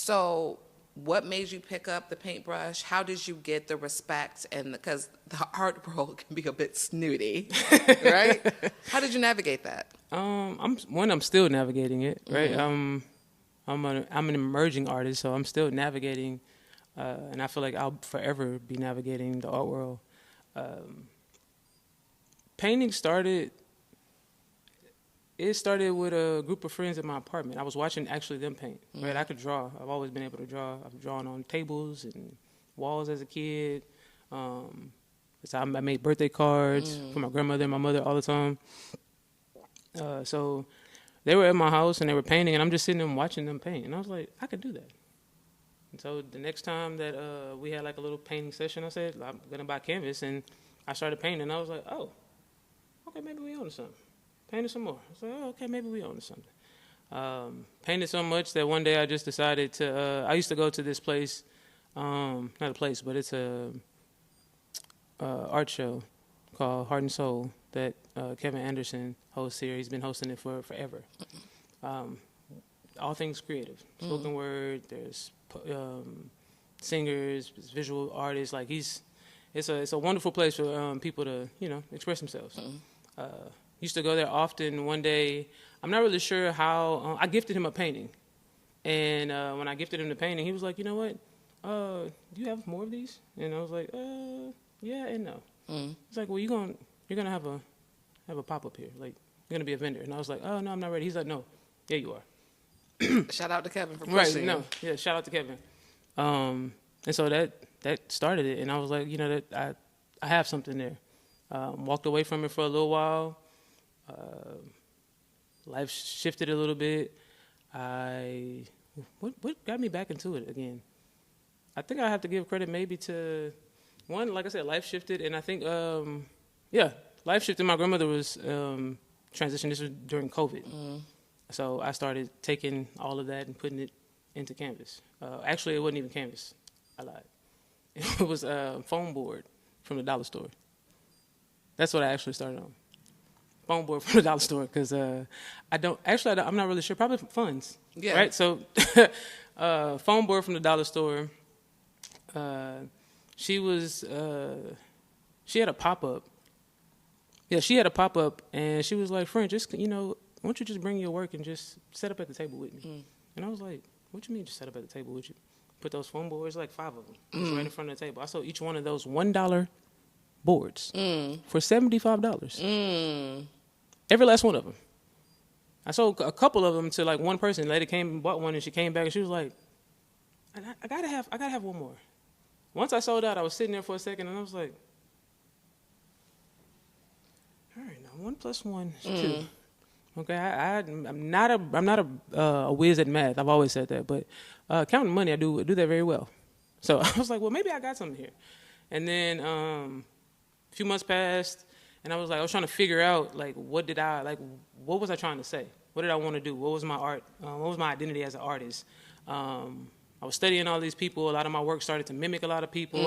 So what made you pick up the paintbrush? How did you get the respect? And because the art world can be a bit snooty, right? How did you navigate that? I'm still navigating it, right? I'm an emerging artist, so I'm still navigating, and I feel like I'll forever be navigating the art world. Painting started with a group of friends in my apartment. I was watching actually them paint, right? I could draw. I've always been able to draw. I've drawn on tables and walls as a kid. So I made birthday cards for my grandmother and my mother all the time. So they were at my house and they were painting, and I'm just sitting there watching them paint. And I was like, I could do that. And so the next time that we had like a little painting session, I said, I'm going to buy canvas. And I started painting, and I was like, oh, okay, maybe we onto something. Painted some more. I was like, oh, okay, maybe we onto something. Painted so much that one day I just decided to, I used to go to this place, not a place, but it's a art show called Heart and Soul that Kevin Anderson hosts here. He's been hosting it for forever. All things creative, spoken word. There's singers, visual artists. Like it's a wonderful place for people to express themselves. Used to go there often. One day, I'm not really sure how. I gifted him a painting, and when I gifted him the painting, he was like, "You know what? Do you have more of these?" And I was like, "Yeah and no." He's like, "Well, you're gonna have a pop up here. Like, you're gonna be a vendor." And I was like, "Oh no, I'm not ready." He's like, "No, yeah, you are." Shout out to Kevin for Right? pushing. No, yeah, shout out to Kevin. And so that started it, and I was like, that I have something there. Walked away from it for a little while. Life shifted a little bit. What got me back into it again? I think I have to give credit maybe to one, like I said, life shifted, and I think life shifted. My grandmother was transitioned. This was during COVID, so I started taking all of that and putting it into canvas. Actually, it wasn't even canvas. I lied. It was a foam board from the dollar store. That's what I actually started on. Foam board from the dollar store, because I'm not really sure. Probably funds. Yeah. Right. So, foam board from the dollar store. She had a pop up. Yeah, she had a pop up, and she was like, "Friend, just why don't you just bring your work and just set up at the table with me?" And I was like, "What you mean, just set up at the table with you?" Put those foam boards, like 5 of them, just right in front of the table. I sold each one of those $1 boards for $75. Every last one of them. I sold a couple of them to like one person. The lady came and bought one, and she came back and she was like, I gotta have one more. Once I sold out, I was sitting there for a second and I was like, all right, now 1 + 1 is 2. Okay, I'm not a whiz at math. I've always said that, but counting money, I do that very well. So I was like, well, maybe I got something here. And then a few months passed. And I was trying to figure out, like, what was I trying to say? What did I want to do? What was my art? What was my identity as an artist? I was studying all these people. A lot of my work started to mimic a lot of people.